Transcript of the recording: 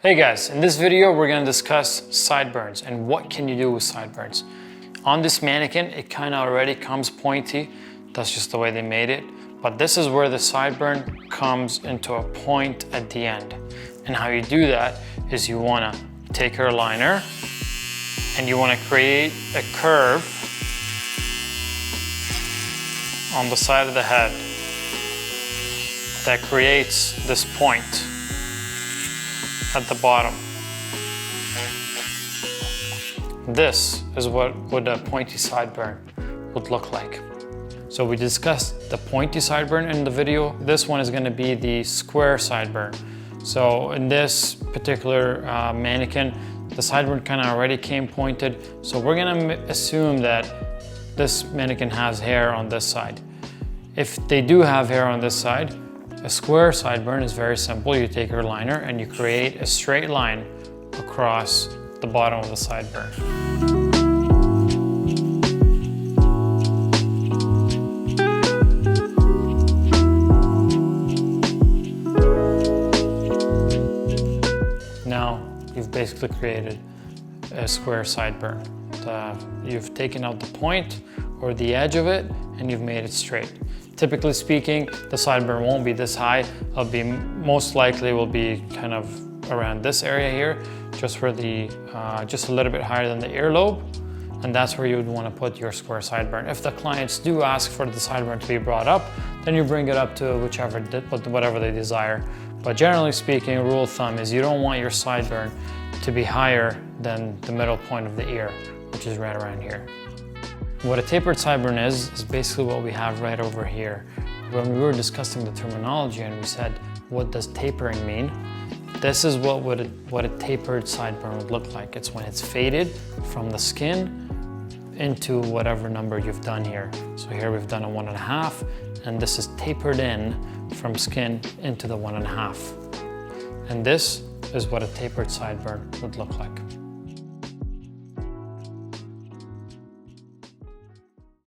Hey guys, in this video we're going to discuss sideburns and what can you do with sideburns. On this mannequin, it kind of already comes pointy. That's just the way they made it. But this is where the sideburn comes into a point at the end. And how you do that is you want to take your liner and you want to create a curve on the side of the head that creates this point at the bottom. This is what a pointy sideburn would look like. So we discussed the pointy sideburn in the video. This one is going to be the square sideburn. So in this particular mannequin, the sideburn kind of already came pointed. So we're going to assume that this mannequin has hair on this side. If they do have hair on this side, a square sideburn is very simple. You take your liner and you create a straight line across the bottom of the sideburn. Now you've basically created a square sideburn. You've taken out the point or the edge of it and you've made it straight. Typically speaking, the sideburn won't be this high. It'll be most likely will be kind of around this area here, just where the just a little bit higher than the earlobe, and that's where you would want to put your square sideburn. If the clients do ask for the sideburn to be brought up, then you bring it up to whatever they desire. But generally speaking, rule of thumb is you don't want your sideburn to be higher than the middle point of the ear, which is right around here. What a tapered sideburn is basically what we have right over here. When we were discussing the terminology and we said, what does tapering mean? This is what a tapered sideburn would look like. It's when it's faded from the skin into whatever number you've done here. So here we've done a 1.5, and this is tapered in from skin into the 1.5. And this is what a tapered sideburn would look like.